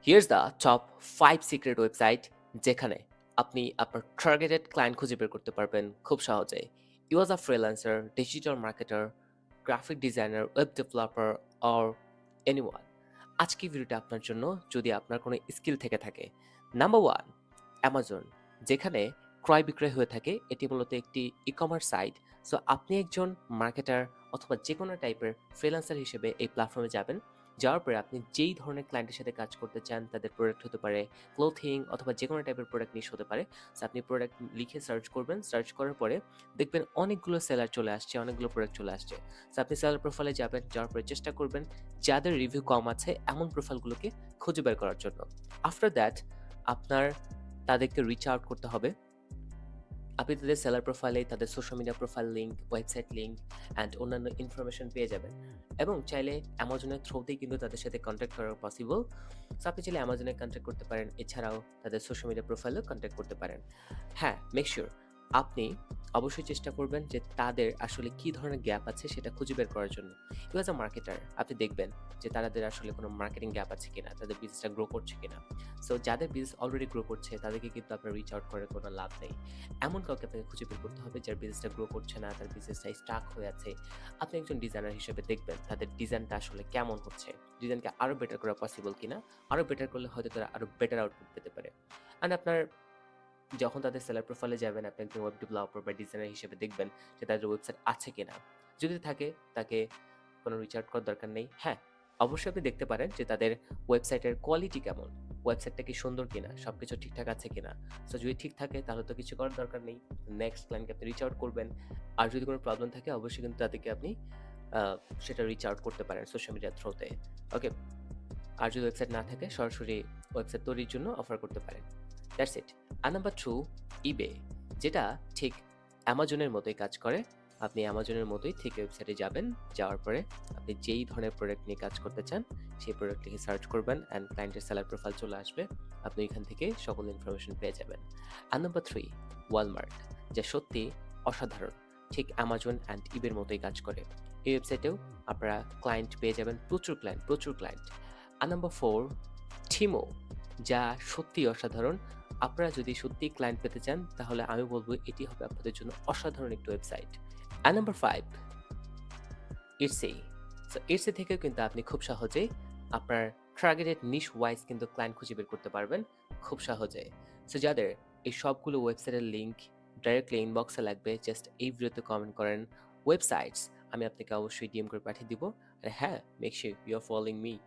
Here's the top 5 secret website যেখানে আপনি আপনার টার্গেটেড ক্লায়েন্ট খুঁজে বের করতে পারবেন খুব সহজেই। You as a freelancer, digital marketer, graphic designer, web developer or anyone. আজকের ভিডিওটা আপনার জন্য যদি আপনার কোনো স্কিল থেকে থাকে। নাম্বার 1 অ্যামাজন, যেখানে ক্রয় বিক্রয় হয়ে থাকে। এটি মূলত একটি ই-কমার্স সাইট। সো আপনি একজন মার্কেটার অথবা যেকোনো টাইপের ফ্রিল্যান্সার হিসেবে এই প্ল্যাটফর্মে যাবেন। যাওয়ার পরে আপনি যেই ধরনের ক্লায়েন্টের সাথে কাজ করতে চান, তাদের প্রোডাক্ট হতে পারে ক্লোথিং অথবা যেকোনো টাইপের প্রোডাক্ট নিশ হতে পারে। সো আপনি প্রোডাক্ট লিখে সার্চ করবেন। সার্চ করার পরে দেখবেন অনেকগুলো সেলার চলে আসছে, অনেকগুলো প্রোডাক্ট চলে আসছে। সো আপনি সেলার প্রোফাইলে যাবেন, যাওয়ার পরে চেষ্টা করবেন যাদের রিভিউ কম আছে এমন প্রোফাইলগুলোকে খুঁজে বের করার জন্য। আফটার দ্যাট আপনার তাদেরকে রিচ আউট করতে হবে। আপনি তাদের সেলার প্রোফাইলে তাদের social media profile link, website link and অন্যান্য ইনফরমেশন পেয়ে যাবেন এবং চাইলে অ্যামাজনের থ্রুতেই কিন্তু তাদের সাথে কন্ট্যাক্ট করা পসিবল। সো আপনি চাইলে অ্যামাজনে কন্ট্যাক্ট করতে পারেন, এছাড়াও তাদের সোশ্যাল মিডিয়া প্রোফাইলেও কন্ট্যাক্ট করতে পারেন। হ্যাঁ, মেক শিওর আপনি অবশ্যই চেষ্টা করবেন যে তাদের আসলে কী ধরনের গ্যাপ আছে সেটা খুঁজে বের করার জন্য। ইউ অ্যাজ আ মার্কেটার আপনি দেখবেন যে তাদের আসলে কোনো মার্কেটিং গ্যাপ আছে কিনা, তাদের বিজনেসটা গ্রো করছে কিনা। সো যাদের বিজনেস অলরেডি গ্রো করছে তাদেরকে কিন্তু আপনার রিচ আউট করার কোনো লাভ নেই। এমন কাউকে আপনাকে খুঁজে বের করতে হবে যার বিজনেসটা গ্রো করছে না, তার বিজনেসটা স্টাক হয়ে আছে। আপনি একজন ডিজাইনার হিসেবে দেখবেন তাদের ডিজাইনটা আসলে কেমন হচ্ছে, ডিজাইনকে আরো বেটার করা পসিবল কিনা। আরো বেটার করলে হয়তো তারা আরো বেটার আউটপুট পেতে পারে। অ্যান্ড আপনার যখন তাদের সেলার প্রোফাইলে যাবেন, আপনি একজন ওয়েব ডেভেলপার বা ডিজাইনার হিসেবে দেখবেন যে তাদের ওয়েবসাইট আছে কিনা। যদি থাকে, তাকে কোনো রিচ আউট করার দরকার নেই। হ্যাঁ, অবশ্যই আপনি দেখতে পারেন যে তাদের ওয়েবসাইটের কোয়ালিটি কেমন, ওয়েবসাইটটা কি সুন্দর কিনা, সবকিছু ঠিকঠাক আছে কিনা। সো যদি ঠিক থাকে তাহলে তো কিছু করার দরকার নেই। নেক্সট ক্লায়েন্টকে আপনি রিচ আউট করবেন। আর যদি কোনো প্রবলেম থাকে অবশ্যই কিন্তু তাদেরকে আপনি আ সেটা রিচ আউট করতে পারেন সোশ্যাল মিডিয়ার থ্রুতে। ওকে? আর যদি ওয়েবসাইট না থাকে সরাসরি ওয়েবসাইট তৈরির জন্য অফার করতে পারেন। That's it. আর নাম্বার 2 eBay, যেটা ঠিক অ্যামাজনের মতোই কাজ করে। আপনি অ্যামাজনের মতোই ঠিক ওয়েবসাইটে যাবেন। যাওয়ার পরে আপনি যেই ধরনের প্রোডাক্ট নিয়ে কাজ করতে চান, সেই প্রোডাক্ট লিখে সার্চ করবেন অ্যান্ড ক্লায়েন্টের সেলার প্রোফাইল চলে আসবে। আপনি এখান থেকে সকল ইনফরমেশন পেয়ে যাবেন। আর নাম্বার 3 Walmart, যা সত্যি অসাধারণ। ঠিক অ্যামাজন অ্যান্ড eBay এর মতোই কাজ করে। এই ওয়েবসাইটেও আপনারা ক্লায়েন্ট পেয়ে যাবেন, প্রচুর ক্লায়েন্ট, প্রচুর ক্লায়েন্ট। আর নাম্বার 4 Timo, যা সত্যিই অসাধারণ। আপনারা যদি সত্যিই ক্লায়েন্ট পেতে চান তাহলে আমি বলব এটি হবে আপনাদের জন্য অসাধারণ একটি ওয়েবসাইট। আর নাম্বার 5 Etsy। সো Etsy থেকেও কিন্তু আপনি খুব সহজেই আপনার টার্গেটেড নিশ ওয়াইজ কিন্তু ক্লায়েন্ট খুঁজে বের করতে পারবেন খুব সহজে। সো যাদের এই সবগুলো ওয়েবসাইটের লিংক ডাইরেক্টলি ইনবক্সে লাগবে, জাস্ট এই ভিডিওতে কমেন্ট করেন ওয়েবসাইটস, আমি আপনাকে অবশ্যই ডিএম করে পাঠিয়ে দিব। আর হ্যাঁ, make sure you are following me.